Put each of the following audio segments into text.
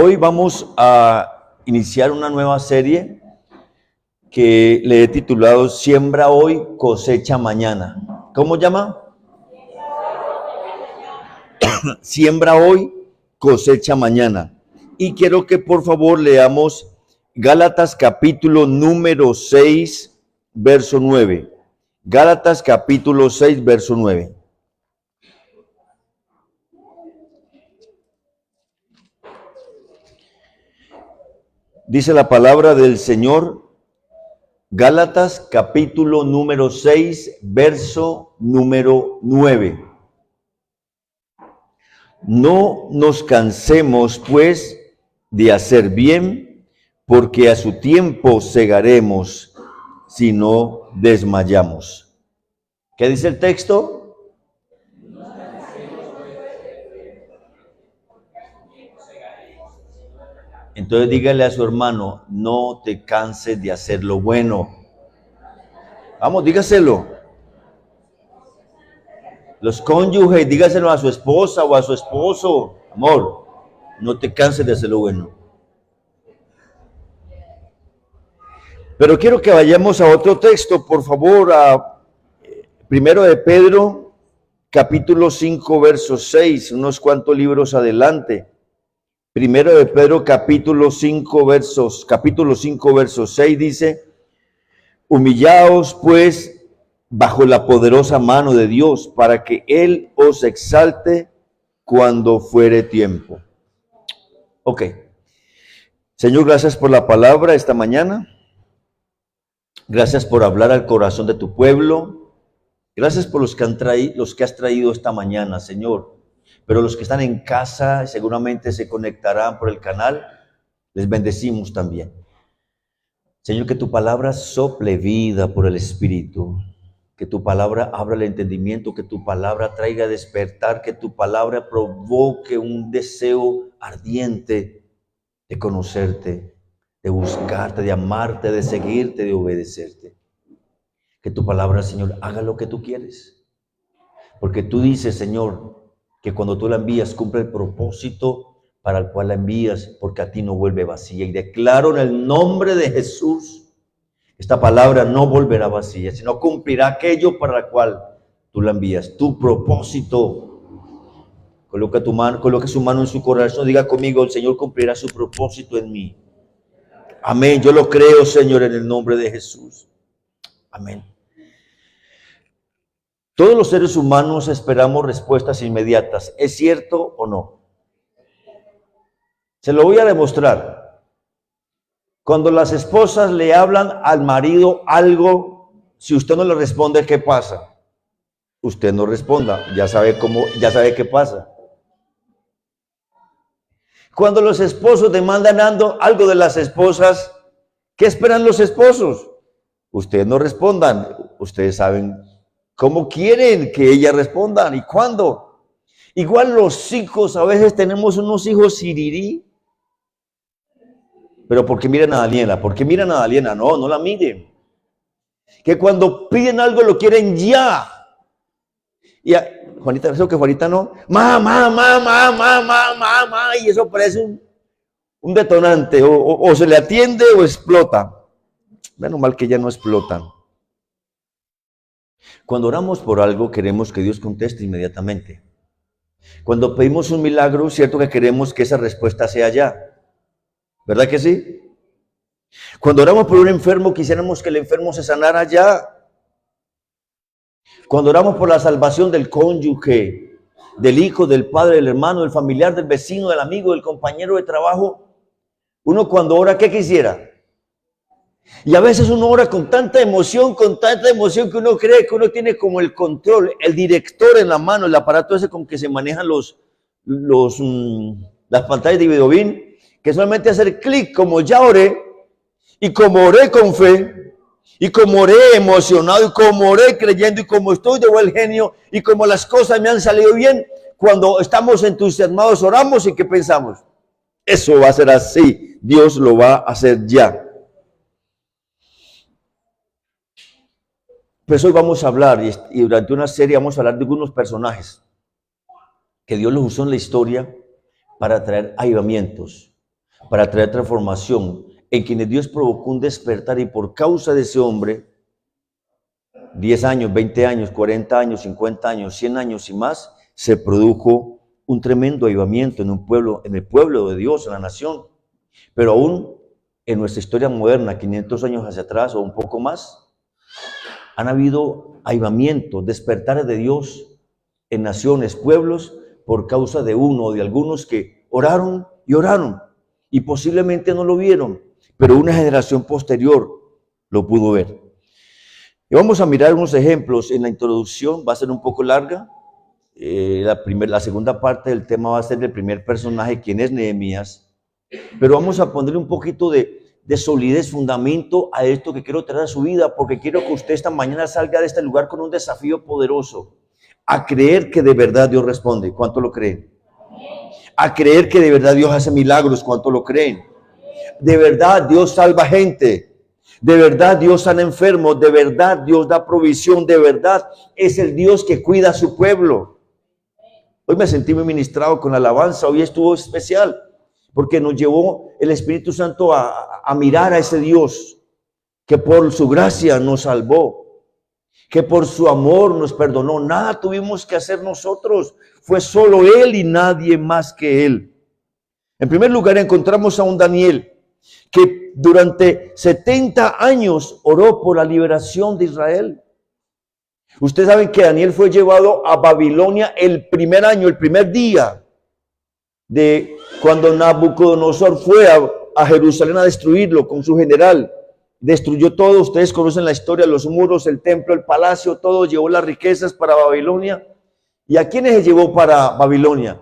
Hoy vamos a iniciar una nueva serie que le he titulado Siembra hoy, cosecha mañana. ¿Cómo llama? Siembra hoy, cosecha mañana. Y quiero que por favor leamos Gálatas capítulo número 6, verso 9. Gálatas capítulo 6, verso 9. Dice la palabra del Señor, Gálatas capítulo número 6, verso número 9. No nos cansemos, pues, de hacer bien, porque a su tiempo segaremos si no desmayamos. ¿Qué dice el texto? Entonces dígale a su hermano, no te canses de hacer lo bueno. Vamos, dígaselo. Los cónyuges, dígaselo a su esposa o a su esposo. Amor, no te canses de hacer lo bueno. Pero quiero que vayamos a otro texto, por favor, a Primero de Pedro, capítulo 5, verso 6, unos cuantos libros adelante. Primero de Pedro, capítulo 5, verso 6 dice, humillaos pues bajo la poderosa mano de Dios, para que Él os exalte cuando fuere tiempo. Ok. Señor, gracias por la palabra esta mañana. Gracias por hablar al corazón de tu pueblo. Gracias por los que has traído esta mañana, Señor. Pero los que están en casa seguramente se conectarán por el canal. Les bendecimos también. Señor, que tu palabra sople vida por el Espíritu. Que tu palabra abra el entendimiento, que tu palabra traiga despertar, que tu palabra provoque un deseo ardiente de conocerte, de buscarte, de amarte, de seguirte, de obedecerte. Que tu palabra, Señor, haga lo que tú quieres. Porque tú dices, Señor, que cuando tú la envías cumple el propósito para el cual la envías, porque a ti no vuelve vacía. Y declaro en el nombre de Jesús, esta palabra no volverá vacía, sino cumplirá aquello para el cual tú la envías. Tu propósito. Coloque su mano en su corazón, diga conmigo, el Señor cumplirá su propósito en mí. Amén, yo lo creo, Señor, en el nombre de Jesús. Amén. Todos los seres humanos esperamos respuestas inmediatas. ¿Es cierto o no? Se lo voy a demostrar. Cuando las esposas le hablan al marido algo, si usted no le responde, ¿qué pasa? Usted no responda, ya sabe qué pasa. Cuando los esposos demandan algo de las esposas, ¿qué esperan los esposos? Ustedes no respondan, ustedes saben cómo quieren que ellas respondan y cuándo. Igual los hijos, a veces tenemos unos hijos sirirí. Pero ¿por qué miran a Daniela? ¿Por qué miran a Daniela? No, no la miren. Que cuando piden algo lo quieren ya. Y Juanita, eso que Juanita no. Mamá, y eso parece un detonante. O se le atiende o explota. Menos mal que ya no explotan. Cuando oramos por algo, queremos que Dios conteste inmediatamente. Cuando pedimos un milagro, cierto que queremos que esa respuesta sea ya. ¿Verdad que sí? Cuando oramos por un enfermo, quisiéramos que el enfermo se sanara ya. Cuando oramos por la salvación del cónyuge, del hijo, del padre, del hermano, del familiar, del vecino, del amigo, del compañero de trabajo, uno cuando ora, ¿qué quisiera? Y a veces uno ora con tanta emoción que uno cree que uno tiene como el control, el director en la mano, el aparato ese con que se manejan las pantallas de videobin, que solamente hacer clic como ya oré, y como oré con fe, y como oré emocionado, y como oré creyendo, y como estoy de buen genio, y como las cosas me han salido bien, cuando estamos entusiasmados oramos y ¿qué pensamos? Eso va a ser así, Dios lo va a hacer ya. Pues hoy vamos a hablar, y durante una serie vamos a hablar de algunos personajes que Dios los usó en la historia para traer avivamientos. para traer transformación, en quienes Dios provocó un despertar y por causa de ese hombre, 10 años, 20 años, 40 años, 50 años, 100 años y más, se produjo un tremendo avivamiento en un pueblo, en el pueblo de Dios, en la nación. Pero aún en nuestra historia moderna, 500 años hacia atrás o un poco más, han habido avivamientos, despertares de Dios en naciones, pueblos, por causa de uno o de algunos que oraron y oraron y posiblemente no lo vieron, pero una generación posterior lo pudo ver. Y vamos a mirar unos ejemplos en la introducción, va a ser un poco larga. La segunda parte del tema va a ser el primer personaje, quien es Nehemías, pero vamos a poner un poquito de solidez, fundamento a esto que quiero traer a su vida, porque quiero que usted esta mañana salga de este lugar con un desafío poderoso, a creer que de verdad Dios responde. ¿Cuánto lo creen? A creer que de verdad Dios hace milagros. ¿Cuánto lo creen? De verdad Dios salva gente. De verdad Dios sana enfermos. De verdad Dios da provisión. De verdad es el Dios que cuida a su pueblo. Hoy me sentí muy ministrado con la alabanza. Hoy estuvo especial porque nos llevó el Espíritu Santo a mirar a ese Dios que por su gracia nos salvó, que por su amor nos perdonó. Nada tuvimos que hacer nosotros. Fue solo Él y nadie más que Él. En primer lugar encontramos a un Daniel que durante 70 años oró por la liberación de Israel. Ustedes saben que Daniel fue llevado a Babilonia el primer año, el primer día de cuando Nabucodonosor fue a Jerusalén a destruirlo con su general. Destruyó todo. Ustedes conocen la historia, los muros, el templo, el palacio, todo. Llevó las riquezas para Babilonia. ¿Y a quiénes se llevó para Babilonia?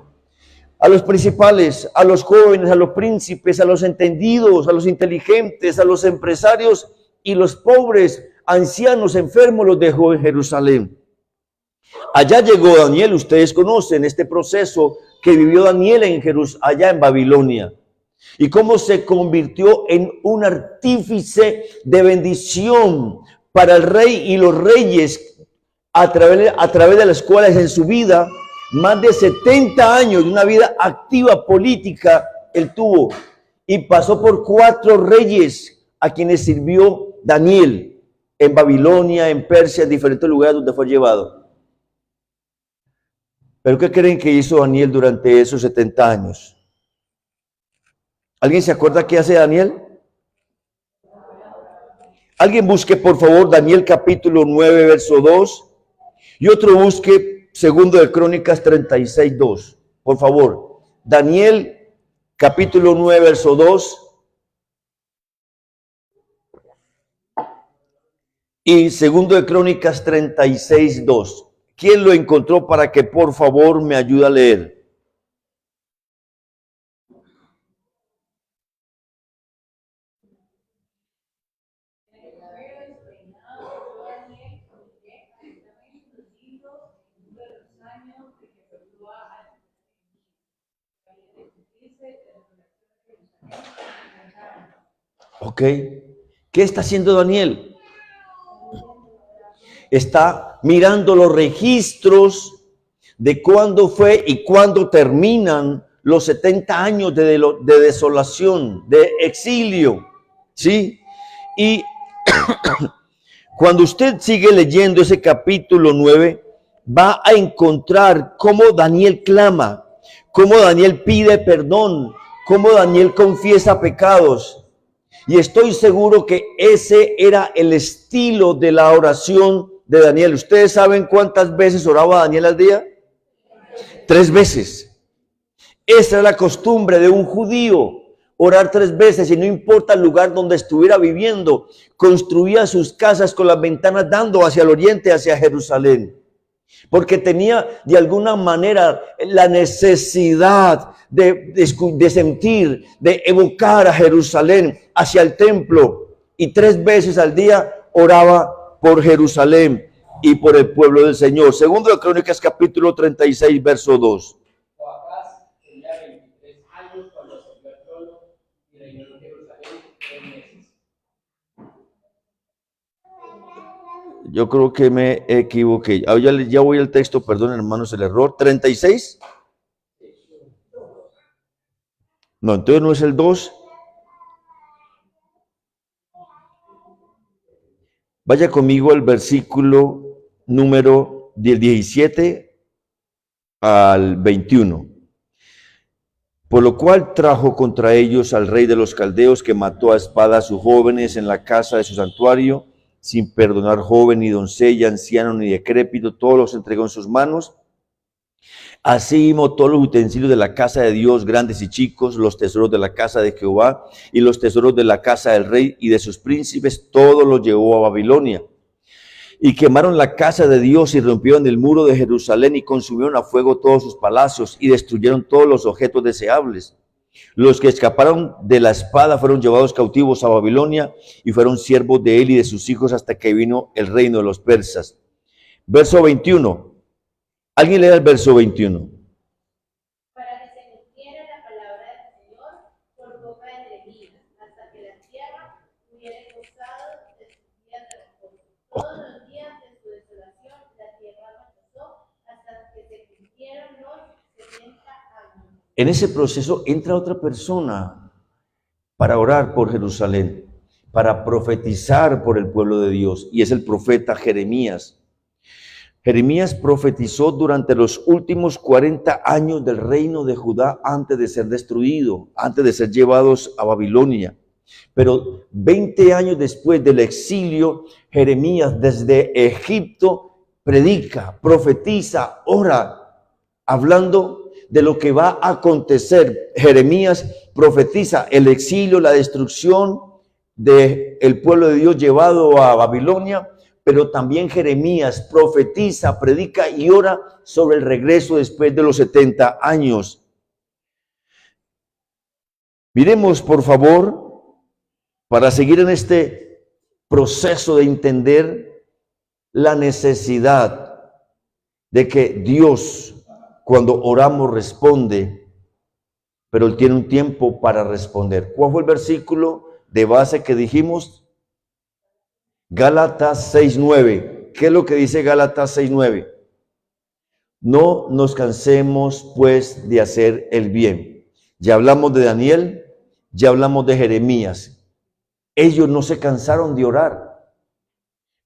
A los principales, a los jóvenes, a los príncipes, a los entendidos, a los inteligentes, a los empresarios, y los pobres, ancianos, enfermos los dejó en Jerusalén. Allá llegó Daniel. Ustedes conocen este proceso que vivió Daniel allá en Babilonia, y cómo se convirtió en un artífice de bendición para el rey y los reyes a través de las cuales en su vida, más de 70 años de una vida activa política, él tuvo, y pasó por 4 reyes a quienes sirvió Daniel en Babilonia, en Persia, en diferentes lugares donde fue llevado. ¿Pero qué creen que hizo Daniel durante esos 70 años? ¿Alguien se acuerda qué hace Daniel? Alguien busque por favor Daniel capítulo 9 verso 2 y otro busque segundo de Crónicas 36, 2. Por favor, Daniel capítulo 9 verso 2 y segundo de Crónicas 36, 2. ¿Quién lo encontró para que por favor me ayude a leer? Ok, ¿qué está haciendo Daniel? Está mirando los registros de cuándo fue y cuándo terminan los 70 años de desolación, de exilio, ¿sí? Y cuando usted sigue leyendo ese capítulo 9, va a encontrar cómo Daniel clama, cómo Daniel pide perdón, cómo Daniel confiesa pecados. Y estoy seguro que ese era el estilo de la oración de Daniel. ¿Ustedes saben cuántas veces oraba Daniel al día? 3 veces. Esa es la costumbre de un judío, orar 3 veces, y no importa el lugar donde estuviera viviendo, construía sus casas con las ventanas dando hacia el oriente, hacia Jerusalén, porque tenía de alguna manera la necesidad de sentir, de evocar a Jerusalén, hacia el templo, y 3 veces al día oraba por Jerusalén y por el pueblo del Señor. Segundo de Crónicas capítulo 36 verso 2. Tenía 23 años cuando subió al trono y reinó en Jerusalén 3 meses. Yo creo que me equivoqué. Ya voy al texto, perdón hermanos el error. 36. No, entonces no es el 2, Vaya conmigo al versículo número del 17 al 21. Por lo cual trajo contra ellos al rey de los caldeos, que mató a espada a sus jóvenes en la casa de su santuario, sin perdonar joven ni doncella, anciano ni decrépito, todos los entregó en sus manos. Asimismo, todos los utensilios de la casa de Dios, grandes y chicos, los tesoros de la casa de Jehová y los tesoros de la casa del rey y de sus príncipes, todos los llevó a Babilonia. Y quemaron la casa de Dios y rompieron el muro de Jerusalén y consumieron a fuego todos sus palacios y destruyeron todos los objetos deseables. Los que escaparon de la espada fueron llevados cautivos a Babilonia y fueron siervos de él y de sus hijos hasta que vino el reino de los persas. Verso 21. ¿Alguien lea el verso 21? Para que se cumpliera la palabra del Señor por boca de Jeremías, hasta que la tierra hubiera gozado de sus días de reposo. Todos los días de su desolación la tierra rechazó hasta que se cumplieron los 70 años. En ese proceso entra otra persona para orar por Jerusalén, para profetizar por el pueblo de Dios, y es el profeta Jeremías. Jeremías profetizó durante los últimos 40 años del reino de Judá antes de ser destruido, antes de ser llevados a Babilonia. Pero 20 años después del exilio, Jeremías desde Egipto predica, profetiza, ora, hablando de lo que va a acontecer. Jeremías profetiza el exilio, la destrucción del pueblo de Dios llevado a Babilonia. Pero también Jeremías profetiza, predica y ora sobre el regreso después de los 70 años. Miremos, por favor, para seguir en este proceso de entender la necesidad de que Dios, cuando oramos, responde, pero Él tiene un tiempo para responder. ¿Cuál fue el versículo de base que dijimos? Gálatas 6:9. ¿Qué es lo que dice Gálatas 6:9? No nos cansemos pues de hacer el bien. Ya hablamos de Daniel, ya hablamos de Jeremías. Ellos no se cansaron de orar.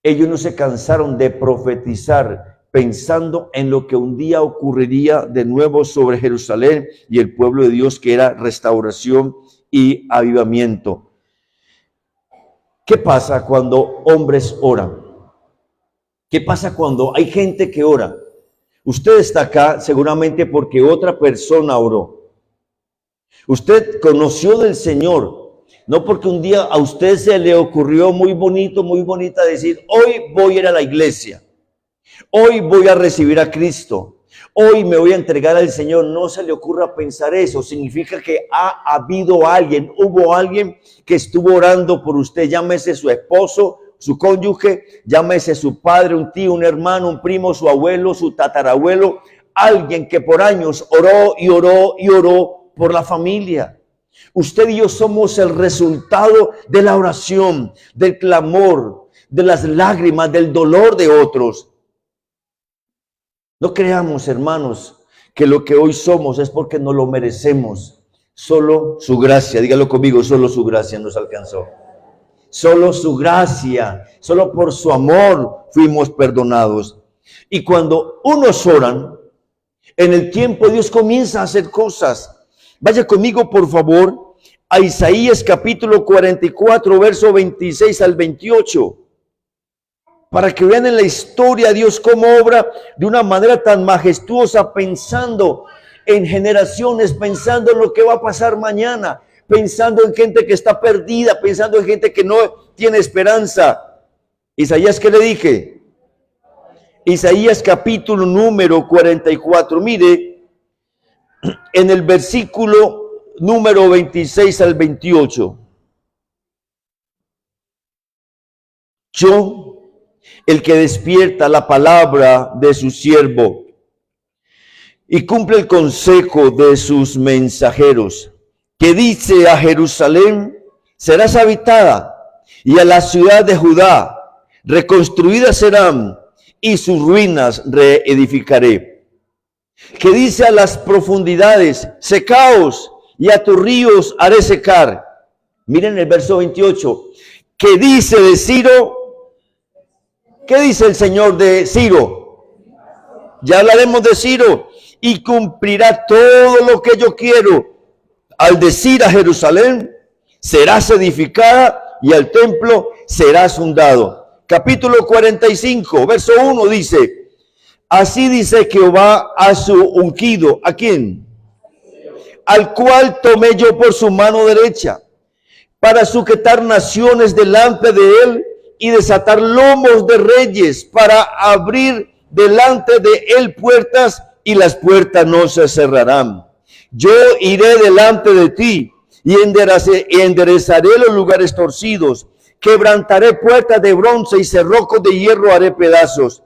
Ellos no se cansaron de profetizar, pensando en lo que un día ocurriría de nuevo sobre Jerusalén y el pueblo de Dios, que era restauración y avivamiento. ¿Qué pasa cuando hombres oran? ¿Qué pasa cuando hay gente que ora? Usted está acá seguramente porque otra persona oró. Usted conoció del Señor, no porque un día a usted se le ocurrió muy bonito, muy bonita decir, hoy voy a ir a la iglesia, hoy voy a recibir a Cristo, hoy me voy a entregar al Señor. No se le ocurra pensar eso. Significa que ha habido alguien, hubo alguien que estuvo orando por usted, llámese su esposo, su cónyuge, llámese su padre, un tío, un hermano, un primo, su abuelo, su tatarabuelo, alguien que por años oró y oró y oró por la familia. Usted y yo somos el resultado de la oración, del clamor, de las lágrimas, del dolor de otros. No creamos, hermanos, que lo que hoy somos es porque no lo merecemos. Solo su gracia, dígalo conmigo, solo su gracia nos alcanzó. Solo su gracia, solo por su amor fuimos perdonados. Y cuando unos oran, en el tiempo Dios comienza a hacer cosas. Vaya conmigo, por favor, a Isaías capítulo 44, verso 26 al 28. Para que vean en la historia Dios cómo obra de una manera tan majestuosa, pensando en generaciones, pensando en lo que va a pasar mañana, pensando en gente que está perdida, pensando en gente que no tiene esperanza. Isaías, ¿qué le dije? Isaías capítulo número 44. Mire, en el versículo número 26 al 28. Yo, el que despierta la palabra de su siervo y cumple el consejo de sus mensajeros, que dice a Jerusalén, serás habitada, y a la ciudad de Judá, reconstruidas serán, y sus ruinas reedificaré. Que dice a las profundidades, secaos, y a tus ríos haré secar. Miren el verso 28, que dice de Ciro, ¿Qué dice el Señor de Ciro? Ya hablaremos de Ciro. Y cumplirá todo lo que yo quiero. Al decir a Jerusalén, serás edificada y al templo serás fundado. Capítulo 45, verso 1 dice, así dice Jehová a su ungido. ¿A quién? Al cual tomé yo por su mano derecha, para sujetar naciones delante de él y desatar lomos de reyes, para abrir delante de él puertas y las puertas no se cerrarán. Yo iré delante de ti y enderezaré los lugares torcidos, quebrantaré puertas de bronce y cerrojos de hierro haré pedazos.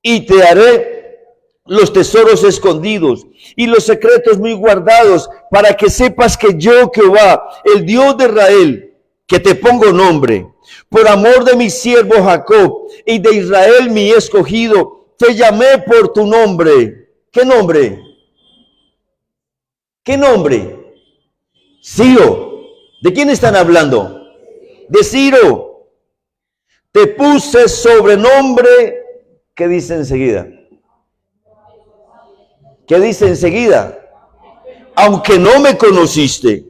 Y te haré los tesoros escondidos y los secretos muy guardados, para que sepas que yo, Jehová, el Dios de Israel, que te pongo nombre, por amor de mi siervo Jacob y de Israel mi escogido, te llamé por tu nombre. ¿Qué nombre? ¿Qué nombre? Ciro. ¿De quién están hablando? De Ciro. Te puse sobrenombre. ¿Qué dice enseguida? ¿Qué dice enseguida? Aunque no me conociste,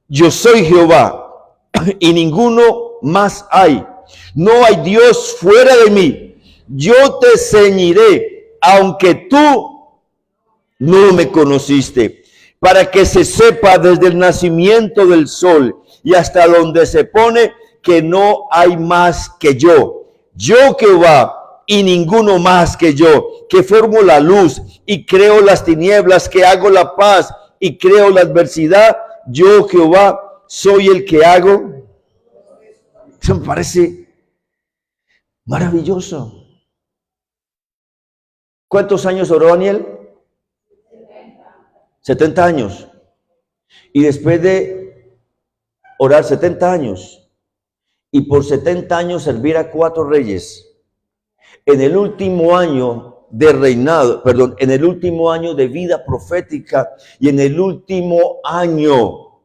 yo soy Jehová y ninguno más hay. No hay Dios fuera de mí. Yo te ceñiré, aunque tú no me conociste, para que se sepa desde el nacimiento del sol y hasta donde se pone que no hay más que yo. Yo Jehová y ninguno más que yo, que formo la luz y creo las tinieblas, que hago la paz y creo la adversidad. Yo Jehová soy el que hago. Eso me parece maravilloso. ¿Cuántos años oró Daniel? 70 años. Y después de orar 70 años y por 70 años servir a 4 reyes, en el último año de reinado, en el último año de vida profética y en el último año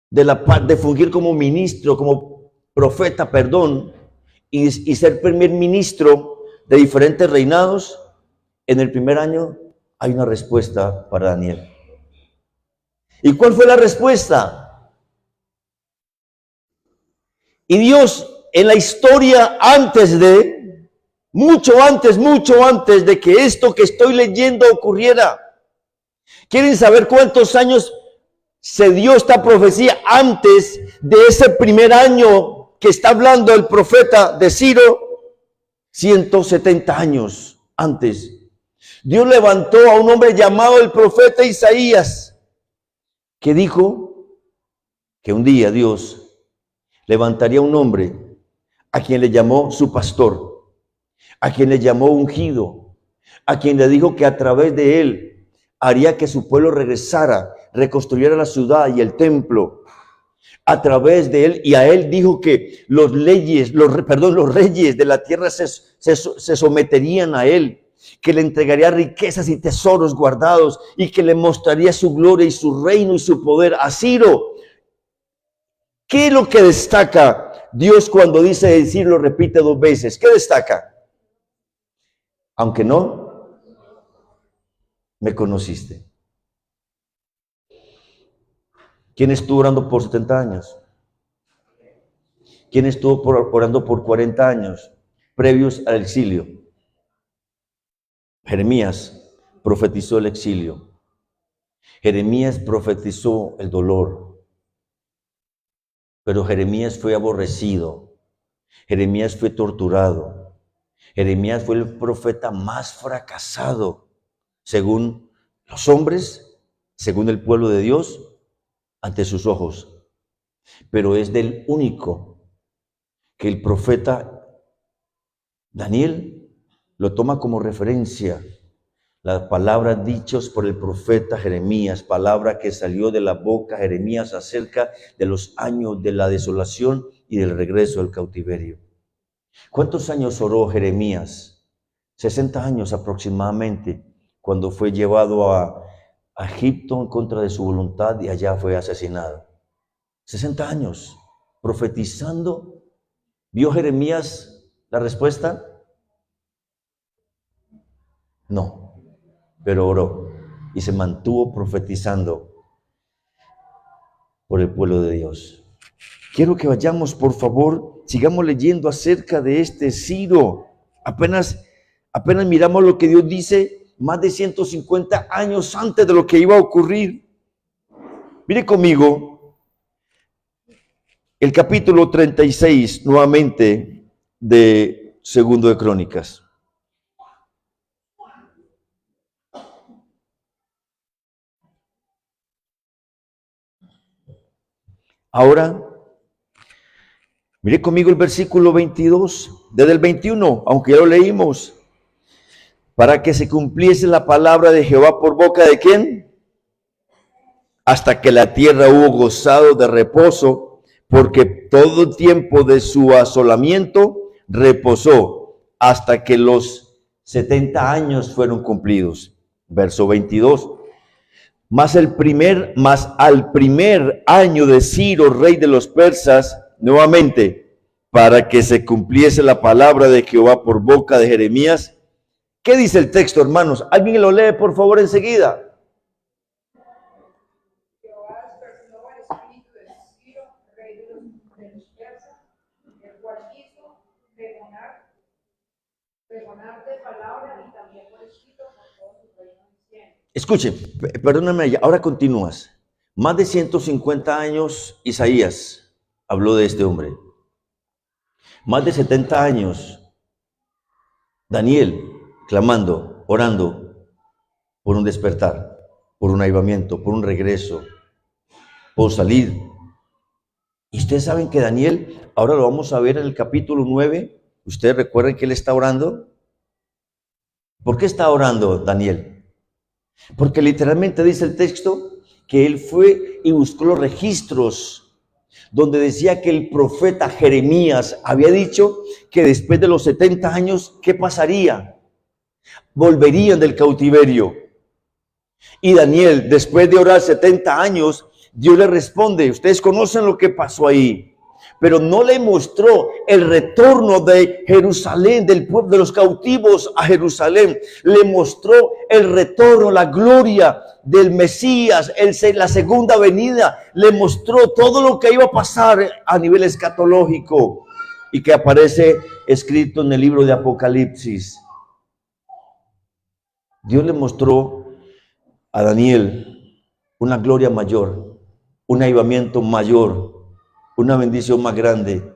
de fungir como ministro, como profeta, y ser primer ministro de diferentes reinados, en el primer año hay una respuesta para Daniel. ¿Y cuál fue la respuesta? Y Dios, en la historia mucho antes de que esto que estoy leyendo ocurriera. ¿Quieren saber cuántos años se dio esta profecía antes de ese primer año que está hablando el profeta de Ciro? 170 años antes. Dios levantó a un hombre llamado el profeta Isaías, que dijo que un día Dios levantaría un hombre a quien le llamó su pastor, a quien le llamó ungido, a quien le dijo que a través de él haría que su pueblo regresara, reconstruyera la ciudad y el templo. A través de él, y a él dijo que los reyes de la tierra se someterían a él, que le entregaría riquezas y tesoros guardados y que le mostraría su gloria y su reino y su poder a Ciro. ¿Qué es lo que destaca Dios cuando dice decir, lo repite 2 veces? ¿Qué destaca? Aunque no me conociste. ¿Quién estuvo orando por 70 años? ¿Quién estuvo orando por 40 años previos al exilio? Jeremías profetizó el exilio. Jeremías profetizó el dolor. Pero Jeremías fue aborrecido. Jeremías fue torturado. Jeremías fue el profeta más fracasado, según los hombres, según el pueblo de Dios, ante sus ojos. Pero es del único que el profeta Daniel lo toma como referencia. Las palabras dichas por el profeta Jeremías, palabra que salió de la boca de Jeremías acerca de los años de la desolación y del regreso del cautiverio. ¿Cuántos años oró Jeremías? 60 años aproximadamente, cuando fue llevado a Egipto en contra de su voluntad y allá fue asesinado. 60 años profetizando ¿Vio Jeremías la respuesta? No, pero oró y se mantuvo profetizando por el pueblo de Dios. Quiero que vayamos, por favor, sigamos leyendo acerca de este Ciro. Apenas miramos lo que Dios dice más de 150 años antes de lo que iba a ocurrir. Mire conmigo el capítulo 36 nuevamente de Segundo de Crónicas. Ahora, mire conmigo el versículo 22, desde el 21, aunque ya lo leímos. Para que se cumpliese la palabra de Jehová por boca de ¿quién? Hasta que la tierra hubo gozado de reposo, porque todo el tiempo de su asolamiento reposó, hasta que los 70 años fueron cumplidos. Verso 22. Mas al primer año de Ciro, rey de los persas, nuevamente, para que se cumpliese la palabra de Jehová por boca de Jeremías. ¿Qué dice el texto, hermanos? ¿Alguien lo lee, por favor, enseguida? Jehová despertó el espíritu de Ciro, rey de los persas, el cual hizo pregonar de palabra y también por escrito por todo su reino diciendo. Escuche, perdóname, ahora continúas. Más de 150 años Isaías habló de este hombre. Más de 70 años Daniel clamando, orando por un despertar, por un avivamiento, por un regreso, por salir. Y ustedes saben que Daniel, ahora lo vamos a ver en el capítulo 9, ustedes recuerden que él está orando. ¿Por qué está orando Daniel? Porque literalmente dice el texto que él fue y buscó los registros donde decía que el profeta Jeremías había dicho que después de los 70 años, ¿qué pasaría? Volverían del cautiverio. Y Daniel, después de orar 70 años, Dios le responde. Ustedes conocen lo que pasó ahí, pero no le mostró el retorno de Jerusalén, del pueblo de los cautivos a Jerusalén. Le mostró el retorno, la gloria del Mesías, la segunda venida. Le mostró todo lo que iba a pasar a nivel escatológico y que aparece escrito en el libro de Apocalipsis. Dios le mostró a Daniel una gloria mayor, un avivamiento mayor, una bendición más grande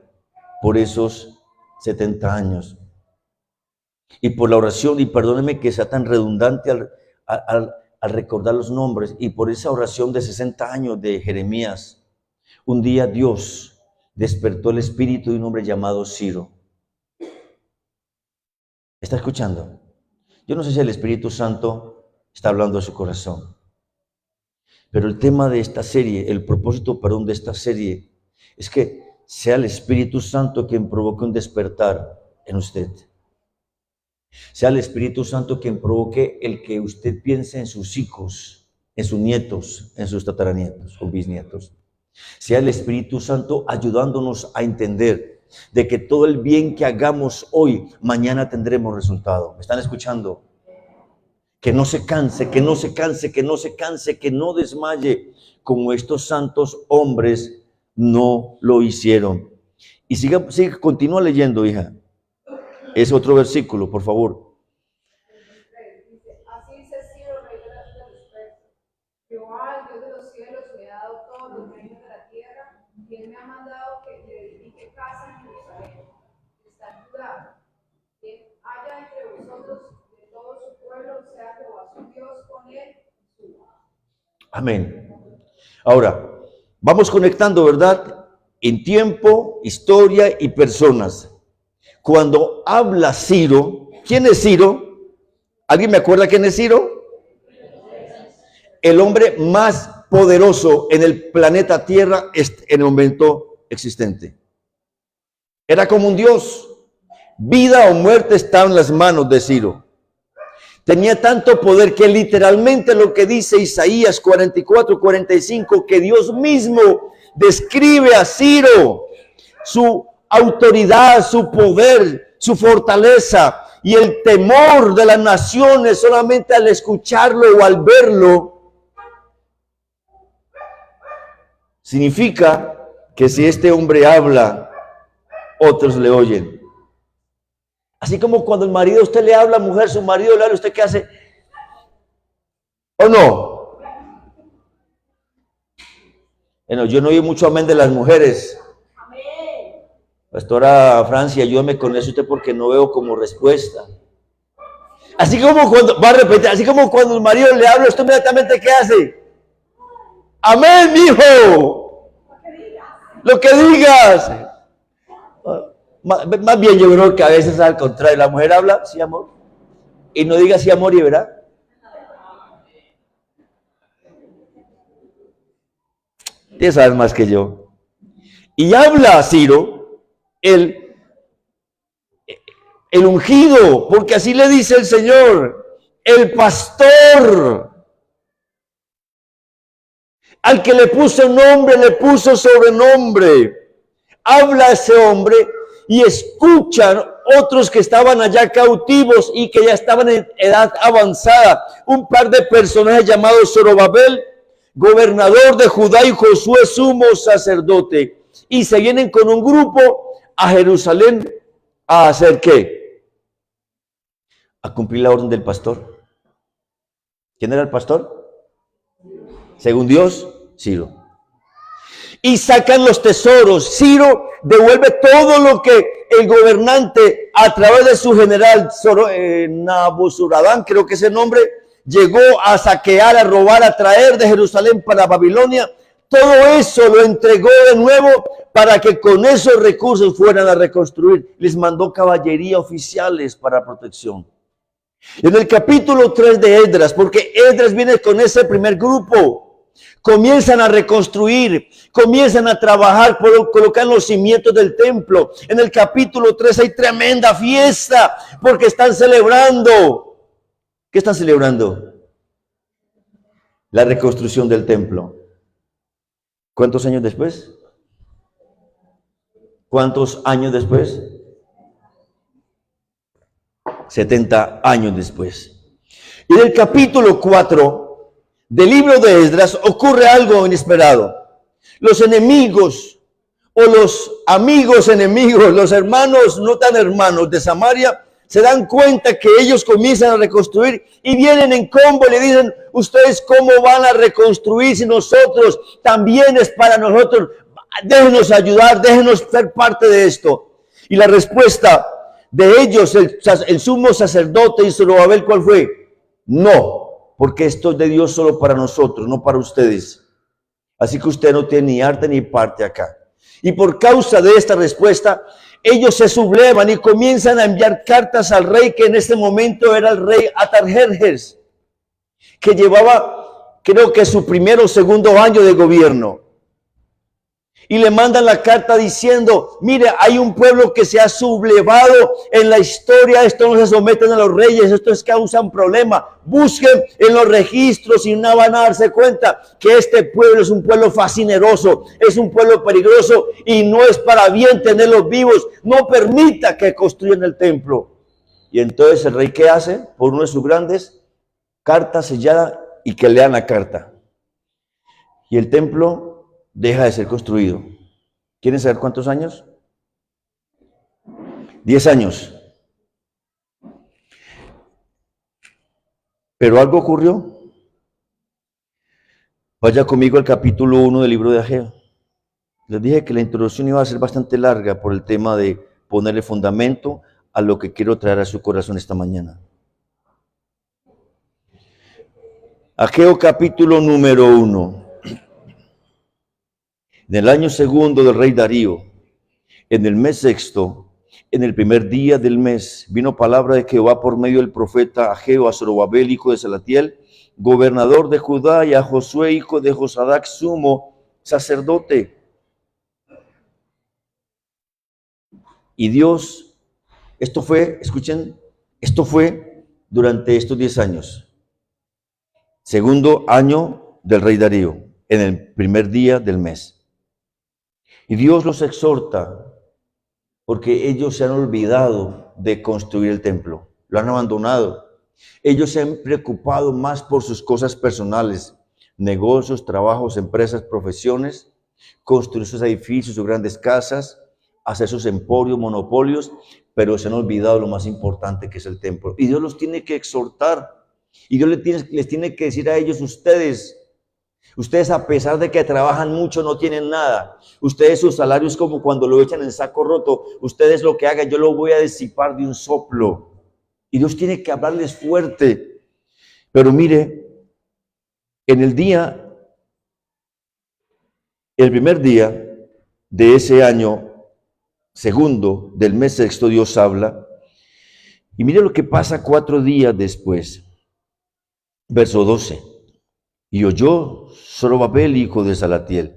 por esos 70 años. Y por la oración, y perdóneme que sea tan redundante al recordar los nombres, y por esa oración de 60 años de Jeremías, un día Dios despertó el espíritu de un hombre llamado Ciro. ¿Está escuchando? Yo no sé si el Espíritu Santo está hablando de su corazón, pero el tema de esta serie, el propósito, de esta serie, es que sea el Espíritu Santo quien provoque un despertar en usted. Sea el Espíritu Santo quien provoque el que usted piense en sus hijos, en sus nietos, en sus tataranietos o bisnietos. Sea el Espíritu Santo ayudándonos a entender de que todo el bien que hagamos hoy, mañana tendremos resultado. ¿Me están escuchando? Que no se canse, que no se canse, que no se canse, que no desmaye, como estos santos hombres no lo hicieron. Y sigue, continúa leyendo, hija. Es otro versículo, por favor. Así dice Ciro, rey de los persas. Jehová, el Dios de los cielos, me ha dado todos los reinos de la tierra, y él me ha mandado que le edifique casa en Jerusalén, que está en Judá. Quien haya entre vosotros de todo su pueblo, sea Jehová su Dios con él y suba. Amén. Ahora, vamos conectando, ¿verdad? En tiempo, historia y personas. Cuando habla Ciro, ¿quién es Ciro? ¿Alguien me acuerda quién es Ciro? El hombre más poderoso en el planeta Tierra en el momento existente. Era como un dios. Vida o muerte estaba en las manos de Ciro. Tenía tanto poder que literalmente lo que dice Isaías 44-45, que Dios mismo describe a Ciro, su autoridad, su poder, su fortaleza y el temor de las naciones solamente al escucharlo o al verlo, significa que si este hombre habla, otros le oyen. Así como cuando el marido a usted le habla, mujer, su marido le habla, ¿usted qué hace? ¿O no? Bueno, yo no oí mucho amén de las mujeres. Pastora Francia, ayúdame con eso usted porque no veo como respuesta. Así como cuando, va a repetir, así como cuando el marido le habla, usted inmediatamente ¿qué hace? Amén, mijo. Lo que digas. Más bien yo creo que a veces al contrario, la mujer habla, sí amor, y no diga sí amor y verá. Ustedes saben más que yo. Y habla Ciro, el ungido, porque así le dice el Señor, el pastor, al que le puso nombre, le puso sobrenombre. Habla ese hombre y escuchan otros que estaban allá cautivos y que ya estaban en edad avanzada. Un par de personajes llamados Zorobabel, gobernador de Judá, y Josué, sumo sacerdote. Y se vienen con un grupo a Jerusalén a hacer ¿qué? A cumplir la orden del pastor. ¿Quién era el pastor? Según Dios, Ciro. Y sacan los tesoros. Ciro devuelve todo lo que el gobernante, a través de su general Nabuzaradán, creo que ese nombre, llegó a saquear, a robar, a traer de Jerusalén para Babilonia. Todo eso lo entregó de nuevo para que con esos recursos fueran a reconstruir. Les mandó caballería oficiales para protección. En el capítulo 3 de Esdras, porque Esdras viene con ese primer grupo, comienzan a reconstruir, comienzan a trabajar, colocar los cimientos del templo. En el capítulo 3 hay tremenda fiesta porque están celebrando. ¿Qué están celebrando? La reconstrucción del templo. ¿Cuántos años después? ¿Cuántos años después? 70 años después. Y en el capítulo 4 del libro de Esdras ocurre algo inesperado. Los enemigos o los amigos enemigos, los hermanos no tan hermanos de Samaria, se dan cuenta que ellos comienzan a reconstruir y vienen en combo y le dicen, ¿ustedes cómo van a reconstruir si nosotros también es para nosotros? Déjenos ayudar, déjenos ser parte de esto. Y la respuesta de ellos, el sumo sacerdote y Zorobabel, ¿cuál fue? No, porque esto es de Dios solo para nosotros, no para ustedes. Así que usted no tiene ni arte ni parte acá. Y por causa de esta respuesta, ellos se sublevan y comienzan a enviar cartas al rey, que en este momento era el rey Atarjerjes, que llevaba, creo que su primero o segundo año de gobierno. Y le mandan la carta diciendo, mire, hay un pueblo que se ha sublevado en la historia, esto no se someten a los reyes, esto es causa un problema. Busquen en los registros y no van a darse cuenta que este pueblo es un pueblo fascineroso, es un pueblo peligroso y no es para bien tenerlos vivos. No permita que construyan el templo. Y entonces el rey, ¿qué hace? Por uno de sus grandes, carta sellada y que lean la carta. Y el templo deja de ser construido. ¿Quieren saber cuántos años? 10 años. Pero algo ocurrió. Vaya conmigo al capítulo 1 del libro de Ageo. Les dije que la introducción iba a ser bastante larga por el tema de ponerle fundamento a lo que quiero traer a su corazón esta mañana. Ageo capítulo número 1. En el año segundo del rey Darío, en el mes sexto, en el primer día del mes, vino palabra de Jehová por medio del profeta Ageo a Zorobabel, hijo de Salatiel, gobernador de Judá, y a Josué, hijo de Josadac, sumo sacerdote. Y Dios, esto fue, escuchen, esto fue durante estos 10 años. Segundo año del rey Darío, en el primer día del mes. Y Dios los exhorta porque ellos se han olvidado de construir el templo, lo han abandonado. Ellos se han preocupado más por sus cosas personales, negocios, trabajos, empresas, profesiones, construir sus edificios, sus grandes casas, hacer sus emporios, monopolios, pero se han olvidado lo más importante que es el templo. Y Dios los tiene que exhortar, y Dios les tiene que decir a ellos: ustedes a pesar de que trabajan mucho no tienen nada. Ustedes sus salarios como cuando lo echan en saco roto. Ustedes lo que hagan yo lo voy a disipar de un soplo. Y Dios tiene que hablarles fuerte. Pero mire, en el primer día de ese año segundo del mes sexto, Dios habla. Y mire lo que pasa 4 días después. Verso 12. Y oyó Zorobabel, hijo de Salatiel,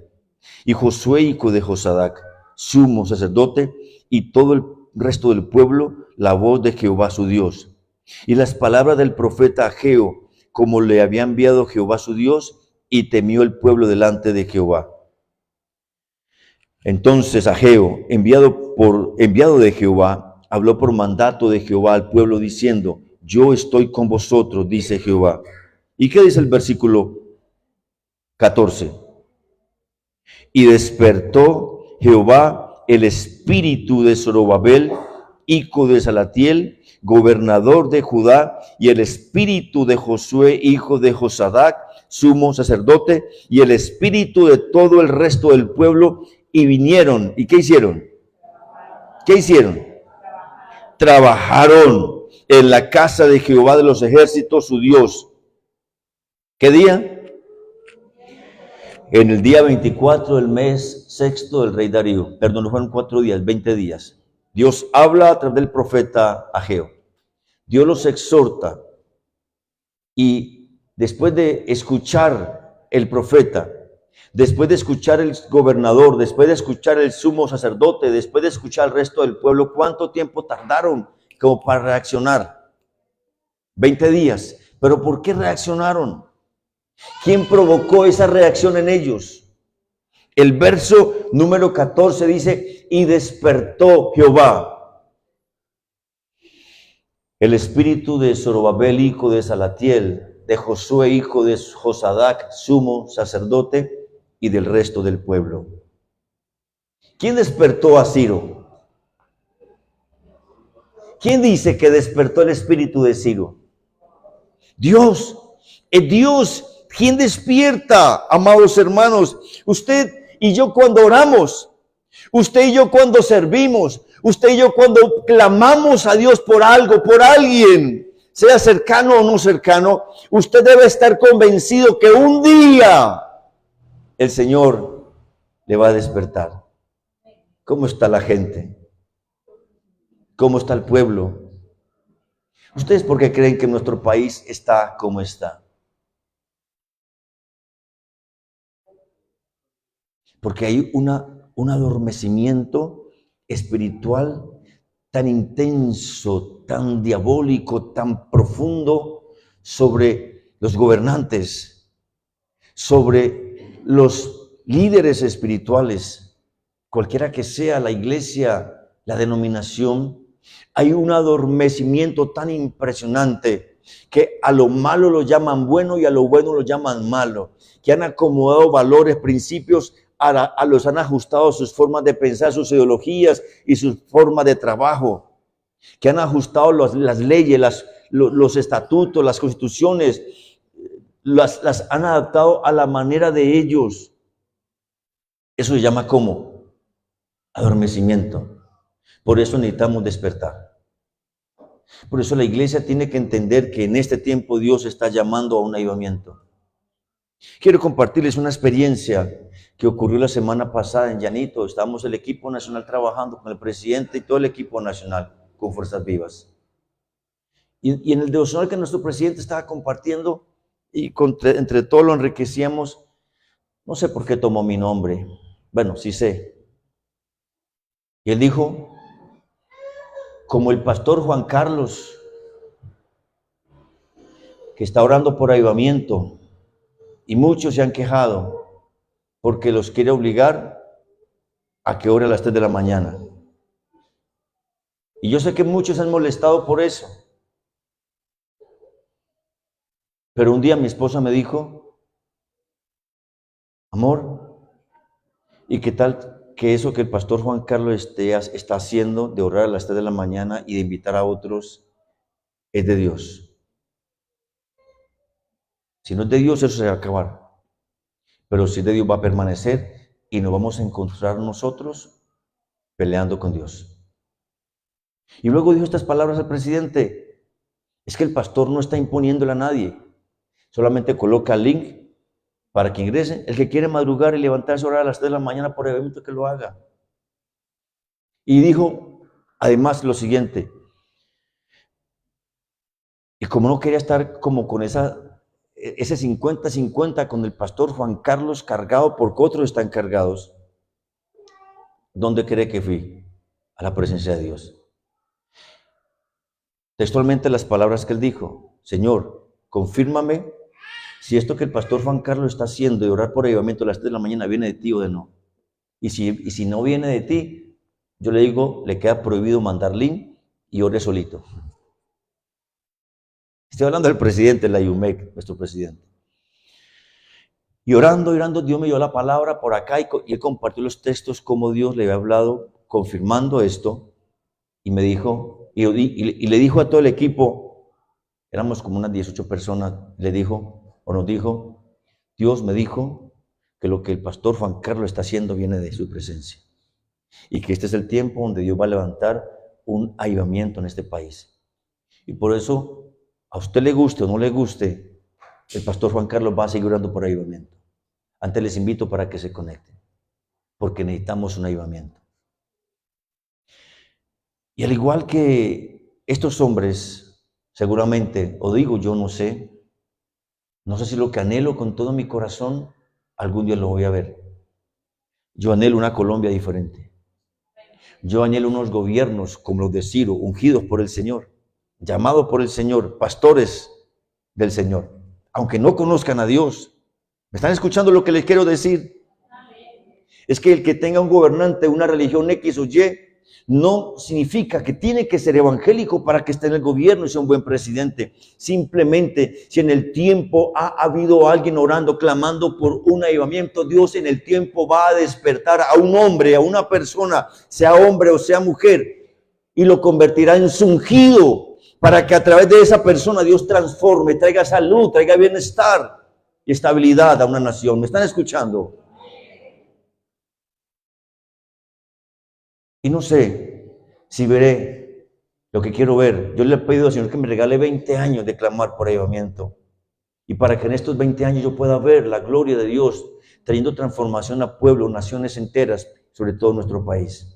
y Josué, hijo de Josadac, sumo sacerdote, y todo el resto del pueblo, la voz de Jehová su Dios, y las palabras del profeta Ageo, como le había enviado Jehová su Dios, y temió el pueblo delante de Jehová. Entonces Ageo, enviado de Jehová, habló por mandato de Jehová al pueblo, diciendo: yo estoy con vosotros, dice Jehová. ¿Y qué dice el versículo 14? Y despertó Jehová el espíritu de Zorobabel, hijo de Salatiel, gobernador de Judá, y el espíritu de Josué, hijo de Josadac, sumo sacerdote, y el espíritu de todo el resto del pueblo, y vinieron. ¿Y qué hicieron? ¿Qué hicieron? Trabajaron en la casa de Jehová de los ejércitos, su Dios. ¿Qué día? En el día 24 del mes sexto del rey Darío. Perdón, no fueron 4 días, 20 días. Dios habla a través del profeta Ageo. Dios los exhorta. Y después de escuchar el profeta, después de escuchar el gobernador, después de escuchar el sumo sacerdote, después de escuchar al resto del pueblo, ¿cuánto tiempo tardaron como para reaccionar? 20 días. ¿Pero por qué reaccionaron? ¿Quién provocó esa reacción en ellos? El verso número 14 dice: y despertó Jehová el espíritu de Zorobabel, hijo de Salatiel, de Josué, hijo de Josadac, sumo sacerdote, y del resto del pueblo. ¿Quién despertó a Ciro? ¿Quién dice que despertó el espíritu de Ciro? Dios. Es Dios quien despierta, amados hermanos. Usted y yo cuando oramos, usted y yo cuando servimos, usted y yo cuando clamamos a Dios por algo, por alguien, sea cercano o no cercano, usted debe estar convencido que un día el Señor le va a despertar. ¿Cómo está la gente? ¿Cómo está el pueblo? ¿Ustedes por qué creen que nuestro país está como está? Porque hay un adormecimiento espiritual tan intenso, tan diabólico, tan profundo sobre los gobernantes, sobre los líderes espirituales, cualquiera que sea la iglesia, la denominación. Hay un adormecimiento tan impresionante que a lo malo lo llaman bueno y a lo bueno lo llaman malo, que han acomodado valores, principios, los han ajustado sus formas de pensar, sus ideologías y sus formas de trabajo, que han ajustado las leyes, los estatutos, las constituciones, las han adaptado a la manera de ellos. Eso se llama ¿cómo? Adormecimiento. Por eso necesitamos despertar. Por eso la iglesia tiene que entender que en este tiempo Dios está llamando a un avivamiento. Quiero compartirles una experiencia que ocurrió la semana pasada en Llanito. Estábamos el equipo nacional trabajando con el presidente y todo el equipo nacional con Fuerzas Vivas. Y en el devocional que nuestro presidente estaba compartiendo, y entre todos lo enriquecíamos, no sé por qué tomó mi nombre. Bueno, sí sé. Y él dijo, como el pastor Juan Carlos, que está orando por avivamiento, y muchos se han quejado porque los quiere obligar a que ore a las 3 de la mañana. Y yo sé que muchos han molestado por eso. Pero un día mi esposa me dijo, amor, ¿y qué tal que eso que el pastor Juan Carlos está haciendo de orar a las 3 de la mañana y de invitar a otros es de Dios? Si no es de Dios, eso se va a acabar. Pero si es de Dios, va a permanecer y nos vamos a encontrar nosotros peleando con Dios. Y luego dijo estas palabras al presidente: es que el pastor no está imponiéndole a nadie, solamente coloca el link para que ingrese. El que quiere madrugar y levantarse a orar a las 3 de la mañana por evento, que lo haga. Y dijo además lo siguiente, y como no quería estar como con ese 50-50 con el pastor Juan Carlos cargado porque otros están cargados, ¿dónde cree que fui? A la presencia de Dios. Textualmente las palabras que él dijo: Señor, confírmame si esto que el pastor Juan Carlos está haciendo de orar por avivamiento a las 3 de la mañana viene de ti o de no. Y si no viene de ti, yo le digo, le queda prohibido mandar link y ore solito. Estoy hablando del presidente de la IUMEC, nuestro presidente. Y orando, Dios me dio la palabra por acá y él compartió los textos como Dios le había hablado, confirmando esto. Y me dijo, y le dijo a todo el equipo, éramos como unas 18 personas, le dijo, o nos dijo, Dios me dijo que lo que el pastor Juan Carlos está haciendo viene de su presencia. Y que este es el tiempo donde Dios va a levantar un avivamiento en este país. Y por eso, a usted le guste o no le guste, el pastor Juan Carlos va a seguir orando por avivamiento. Antes les invito para que se conecten, porque necesitamos un avivamiento. Y al igual que estos hombres, seguramente, o digo yo, no sé si lo que anhelo con todo mi corazón, algún día lo voy a ver. Yo anhelo una Colombia diferente. Yo anhelo unos gobiernos como los de Ciro, ungidos por el Señor, llamados por el Señor, pastores del Señor, aunque no conozcan a Dios. ¿Me están escuchando lo que les quiero decir? Es que el que tenga un gobernante, una religión X o Y, no significa que tiene que ser evangélico para que esté en el gobierno y sea un buen presidente. Simplemente, si en el tiempo ha habido alguien orando, clamando por un avivamiento, Dios en el tiempo va a despertar a un hombre, a una persona, sea hombre o sea mujer, y lo convertirá en su ungido, para que a través de esa persona Dios transforme, traiga salud, traiga bienestar y estabilidad a una nación. ¿Me están escuchando? Y no sé si veré lo que quiero ver. Yo le he pedido al Señor que me regale 20 años de clamar por avivamiento. Y para que en estos 20 años yo pueda ver la gloria de Dios trayendo transformación a pueblos, naciones enteras, sobre todo nuestro país.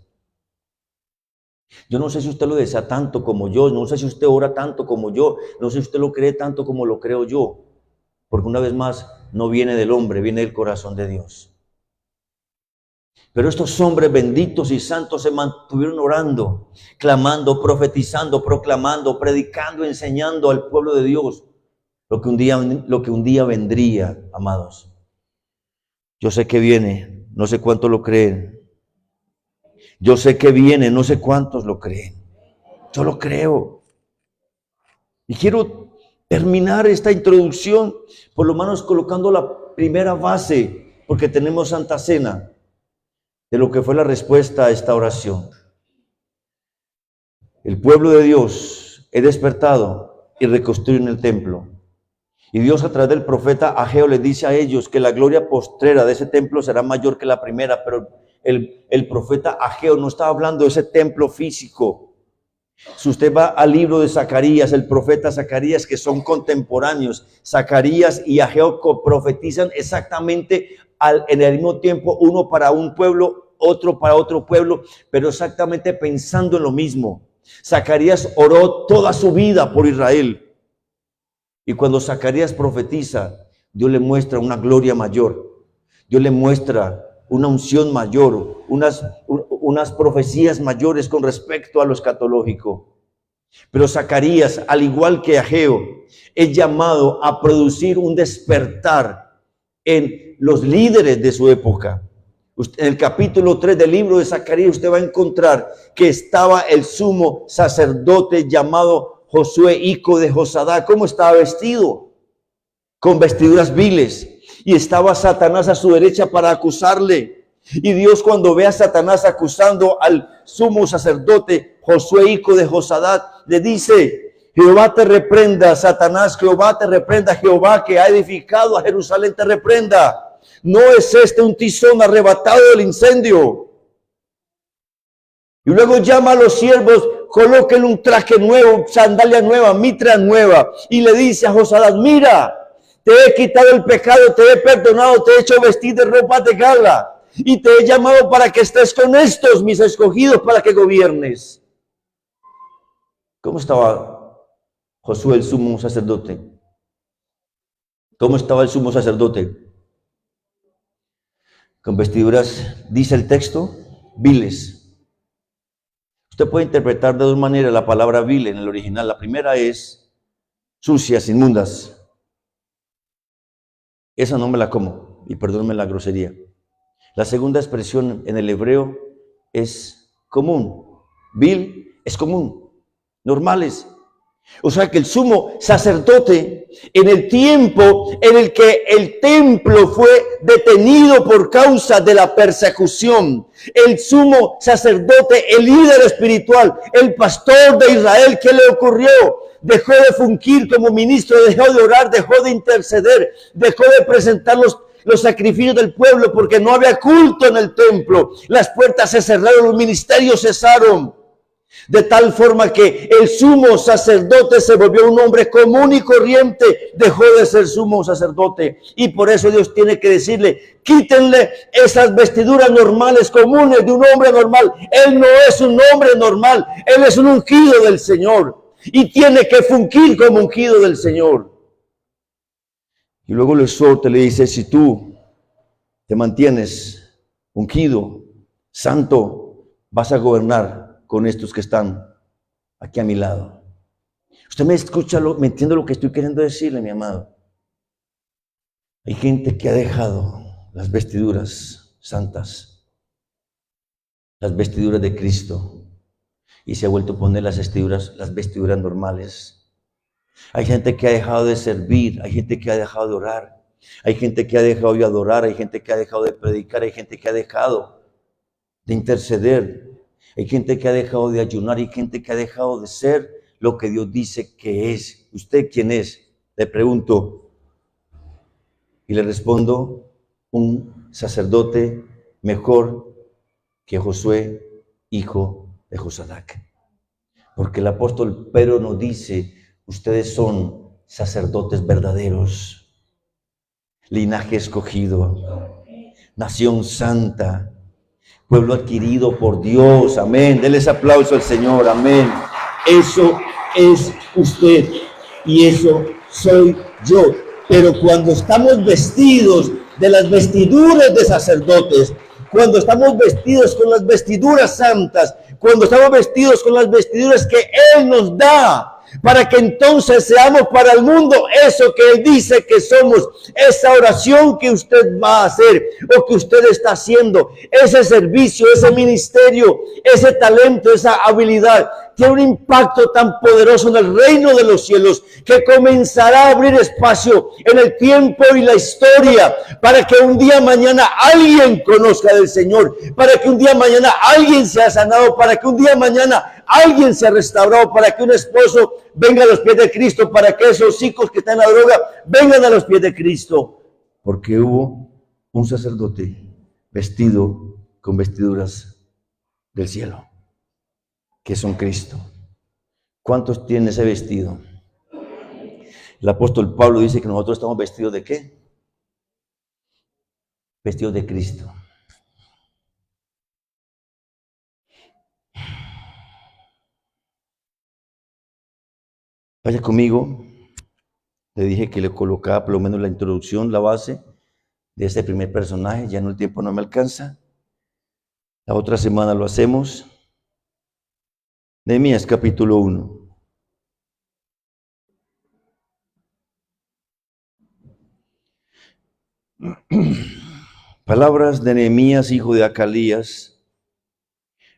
Yo no sé si usted lo desea tanto como yo, no sé si usted ora tanto como yo, no sé si usted lo cree tanto como lo creo yo. Porque una vez más, no viene del hombre, viene del corazón de Dios. Pero estos hombres benditos y santos se mantuvieron orando, clamando, profetizando, proclamando, predicando, enseñando al pueblo de Dios lo que un día vendría, amados. Yo sé que viene, no sé cuántos lo creen. Yo sé que viene, no sé cuántos lo creen. Yo lo creo. Y quiero terminar esta introducción, por lo menos colocando la primera base, porque tenemos Santa Cena, de lo que fue la respuesta a esta oración. El pueblo de Dios es despertado y reconstruyen el templo. Y Dios a través del profeta Ageo les dice a ellos que la gloria postrera de ese templo será mayor que la primera, pero el profeta Ageo no estaba hablando de ese templo físico. Si usted va al libro de Zacarías, el profeta Zacarías, que son contemporáneos, Zacarías y Ageo profetizan exactamente en el mismo tiempo, uno para un pueblo, otro para otro pueblo, pero exactamente pensando en lo mismo. Zacarías oró toda su vida por Israel. Y cuando Zacarías profetiza, Dios le muestra una gloria mayor. Dios le muestra una unción mayor, unas profecías mayores con respecto a lo escatológico. Pero Zacarías, al igual que Ageo, es llamado a producir un despertar en los líderes de su época. En el capítulo 3 del libro de Zacarías usted va a encontrar que estaba el sumo sacerdote llamado Josué, hijo de Josadac. ¿Cómo estaba vestido? Con vestiduras viles. Y estaba Satanás a su derecha para acusarle. Y Dios, cuando ve a Satanás acusando al sumo sacerdote Josué, hijo de Josadac, le dice: Jehová te reprenda, Satanás, Jehová te reprenda, Jehová que ha edificado a Jerusalén te reprenda. ¿No es este un tizón arrebatado del incendio? Y luego llama a los siervos, colóquenle un traje nuevo, sandalia nueva, mitra nueva. Y le dice a Josadac: mira, te he quitado el pecado, te he perdonado, te he hecho vestir de ropa de gala. Y te he llamado para que estés con estos, mis escogidos, para que gobiernes. ¿Cómo estaba Josué, el sumo sacerdote? ¿Cómo estaba el sumo sacerdote? Con vestiduras, dice el texto, viles. Usted puede interpretar de dos maneras la palabra vil en el original. La primera es sucias, inmundas. Esa no me la como, y perdónenme la grosería. La segunda expresión en el hebreo es común. Vil es común, normales. O sea que el sumo sacerdote, en el tiempo en el que el templo fue detenido por causa de la persecución, el sumo sacerdote, el líder espiritual, el pastor de Israel, ¿qué le ocurrió? Dejó de fungir como ministro, dejó de orar, dejó de interceder, dejó de presentar los sacrificios del pueblo porque no había culto en el templo. Las puertas se cerraron, los ministerios cesaron. De tal forma que el sumo sacerdote se volvió un hombre común y corriente, dejó de ser sumo sacerdote. Y por eso Dios tiene que decirle: quítenle esas vestiduras normales, comunes de un hombre normal. Él no es un hombre normal, él es un ungido del Señor. Y tiene que fungir como ungido del Señor. Y luego le exhorta, le dice: si tú te mantienes ungido, santo, vas a gobernar con estos que están aquí a mi lado. Usted me escucha, me entiende lo que estoy queriendo decirle, mi amado. Hay gente que ha dejado las vestiduras santas, las vestiduras de Cristo, y se ha vuelto a poner las vestiduras normales. Hay gente que ha dejado de servir, hay gente que ha dejado de orar, hay gente que ha dejado de adorar, hay gente que ha dejado de predicar, hay gente que ha dejado de interceder. Hay gente que ha dejado de ayunar, hay gente que ha dejado de ser lo que Dios dice que es. ¿Usted quién es? Le pregunto. Y le respondo: un sacerdote mejor que Josué, hijo de Josadac. Porque el apóstol Pedro nos dice: ustedes son sacerdotes verdaderos, linaje escogido, nación santa, pueblo adquirido por Dios. Amén. Denles aplauso al Señor. Amén. Eso es usted y eso soy yo. Pero cuando estamos vestidos de las vestiduras de sacerdotes, cuando estamos vestidos con las vestiduras santas, cuando estamos vestidos con las vestiduras que Él nos da, para que entonces seamos para el mundo eso que Él dice que somos, esa oración que usted va a hacer o que usted está haciendo, ese servicio, ese ministerio, ese talento, esa habilidad, tiene un impacto tan poderoso en el reino de los cielos que comenzará a abrir espacio en el tiempo y la historia para que un día mañana alguien conozca del Señor, para que un día mañana alguien sea sanado, para que un día mañana alguien sea restaurado, para que un esposo venga a los pies de Cristo, para que esos hijos que están en la droga vengan a los pies de Cristo, porque hubo un sacerdote vestido con vestiduras del cielo, que son Cristo. ¿Cuántos tienen ese vestido? El apóstol Pablo dice que nosotros estamos vestidos ¿de qué? Vestidos de Cristo. Vaya conmigo. Le dije que le colocaba por lo menos la introducción, la base de este primer personaje. Ya no, el tiempo no me alcanza. La otra semana lo hacemos. Nehemías capítulo 1. Palabras de Nehemías, hijo de Acalías.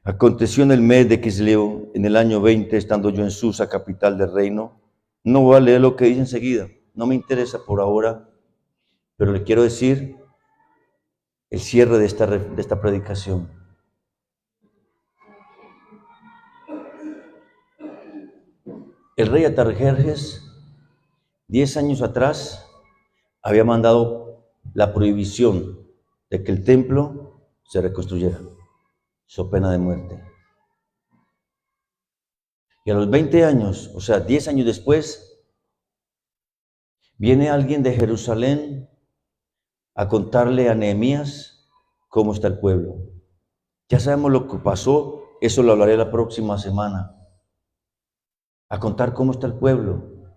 Aconteció en el mes de Quisleu, en el año 20, estando yo en Susa, capital del reino. No voy a leer lo que dice enseguida, no me interesa por ahora, pero le quiero decir el cierre de esta predicación. El rey Atarjerjes, 10 años atrás, había mandado la prohibición de que el templo se reconstruyera, so pena de muerte. Y a los 20 años, o sea, 10 años después, viene alguien de Jerusalén a contarle a Nehemías cómo está el pueblo. Ya sabemos lo que pasó, eso lo hablaré la próxima semana. A contar cómo está el pueblo.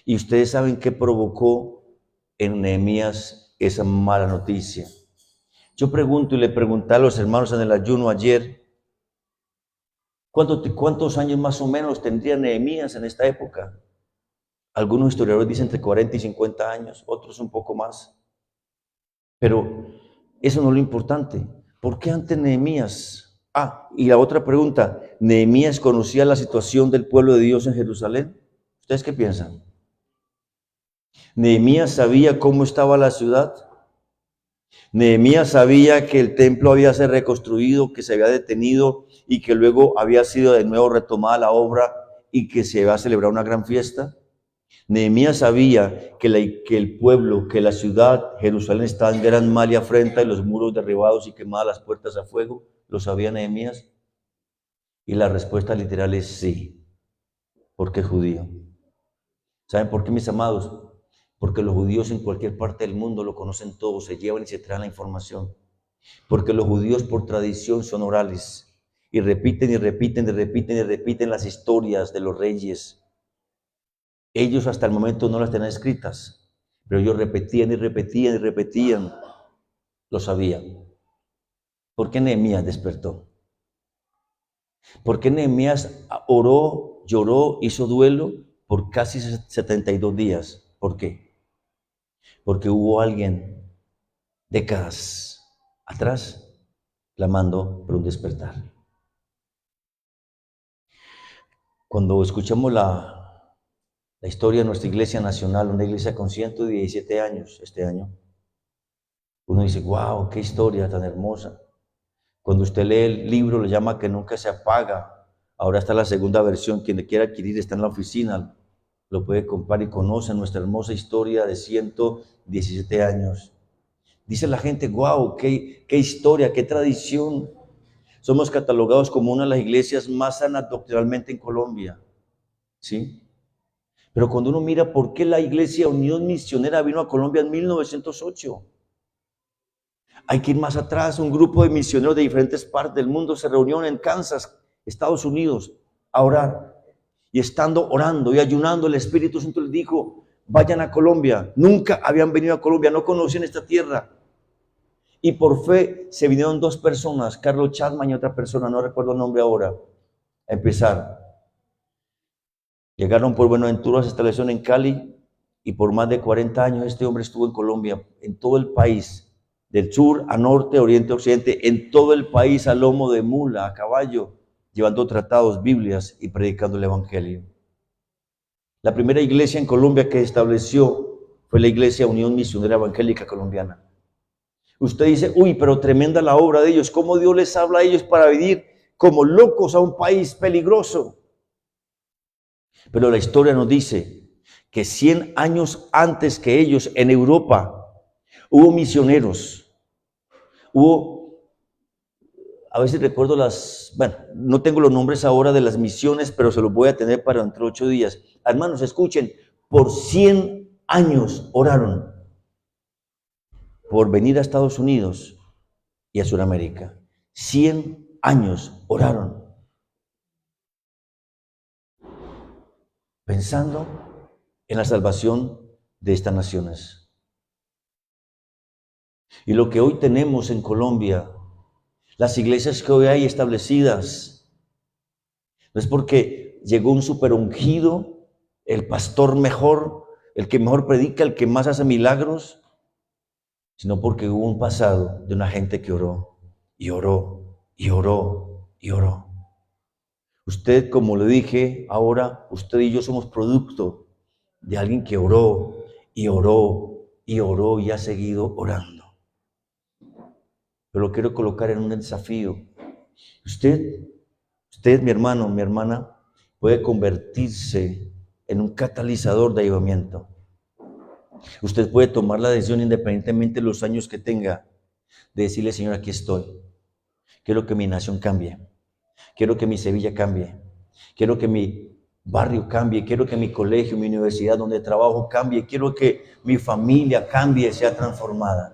Y ustedes saben qué provocó en Nehemías esa mala noticia. Yo pregunto y le pregunté a los hermanos en el ayuno ayer, ¿cuántos años más o menos tendría Nehemías en esta época? Algunos historiadores dicen entre 40 y 50 años, otros un poco más. Pero eso no es lo importante. ¿Por qué antes Nehemías? Y la otra pregunta, ¿Nehemías conocía la situación del pueblo de Dios en Jerusalén? ¿Ustedes qué piensan? ¿Nehemías sabía cómo estaba la ciudad? ¿Nehemías sabía que el templo había sido reconstruido, que se había detenido y que luego había sido de nuevo retomada la obra y que se iba a celebrar una gran fiesta? Nehemías sabía que el pueblo, que la ciudad, Jerusalén, estaba en gran mal y afrenta y los muros derribados y quemadas las puertas a fuego. ¿Lo sabía Nehemías? Y la respuesta literal es sí, porque es judío. ¿Saben por qué, mis amados? Porque los judíos en cualquier parte del mundo lo conocen todo, se llevan y se traen la información. Porque los judíos por tradición son orales y repiten y repiten y repiten y repiten las historias de los reyes. Ellos hasta el momento no las tenían escritas, pero ellos repetían y repetían y repetían. Lo sabían. ¿Por qué Nehemías despertó? ¿Por qué Nehemías oró, lloró, hizo duelo por casi 72 días? ¿Por qué? Porque hubo alguien décadas atrás clamando por un despertar. Cuando escuchamos la historia de nuestra iglesia nacional, una iglesia con 117 años este año, uno dice, wow, qué historia tan hermosa. Cuando usted lee el libro, le llama Que Nunca Se Apaga. Ahora está la segunda versión, quien le quiera adquirir está en la oficina, lo puede comprar y conoce nuestra hermosa historia de 117 años. Dice la gente, wow, qué historia, qué tradición. Somos catalogados como una de las iglesias más sanas doctrinalmente en Colombia, ¿sí? Pero cuando uno mira por qué la iglesia Unión Misionera vino a Colombia en 1908, hay que ir más atrás. Un grupo de misioneros de diferentes partes del mundo se reunió en Kansas, Estados Unidos, a orar. Y estando orando y ayunando, el Espíritu Santo les dijo, vayan a Colombia. Nunca habían venido a Colombia, no conocían esta tierra. Y por fe se vinieron 2 personas, Carlos Chapman y otra persona, no recuerdo el nombre ahora, a empezar. Llegaron por Buenaventura, se establecieron en Cali y por más de 40 años este hombre estuvo en Colombia, en todo el país. Del sur a norte, oriente, occidente, en todo el país a lomo de mula, a caballo, llevando tratados, Biblias y predicando el Evangelio. La primera iglesia en Colombia que estableció fue la Iglesia Unión Misionera Evangélica Colombiana. Usted dice, uy, pero tremenda la obra de ellos, cómo Dios les habla a ellos para venir como locos a un país peligroso. Pero la historia nos dice que 100 años antes que ellos en Europa, hubo misioneros, a veces recuerdo no tengo los nombres ahora de las misiones, pero se los voy a tener para dentro de 8 días. Hermanos, escuchen, por 100 años oraron por venir a Estados Unidos y a Sudamérica. 100 años oraron, pensando en la salvación de estas naciones. Y lo que hoy tenemos en Colombia, las iglesias que hoy hay establecidas, no es porque llegó un superungido, el pastor mejor, el que mejor predica, el que más hace milagros. sino porque hubo un pasado de una gente que oró, y oró, y oró, y oró. Usted, como le dije, ahora usted y yo somos producto de alguien que oró, y oró, y oró, y ha seguido orando. Pero lo quiero colocar en un desafío. Usted, mi hermano, mi hermana, puede convertirse en un catalizador de avivamiento. Usted puede tomar la decisión, independientemente de los años que tenga, de decirle: Señor, aquí estoy. Quiero que mi nación cambie. Quiero que mi Sevilla cambie. Quiero que mi barrio cambie. Quiero que mi colegio, mi universidad donde trabajo cambie. Quiero que mi familia cambie, sea transformada.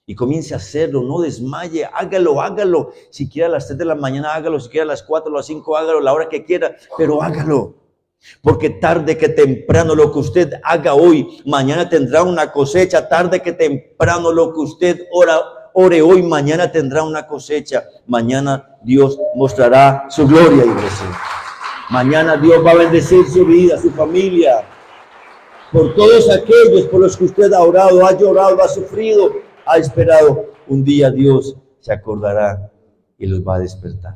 Y comience a hacerlo, no desmaye, hágalo, hágalo. Si quiere a las 3 de la mañana, hágalo. Si quiere a las 4, a las 5, hágalo, la hora que quiera, pero hágalo. Porque tarde que temprano lo que usted haga hoy, mañana tendrá una cosecha. Tarde que temprano lo que usted ore hoy, mañana tendrá una cosecha. Mañana Dios mostrará su gloria, iglesia. Mañana Dios va a bendecir su vida, su familia. Por todos aquellos por los que usted ha orado, ha llorado, ha sufrido, ha esperado, un día Dios se acordará y los va a despertar.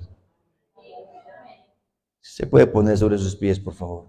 Se puede poner sobre sus pies, por favor.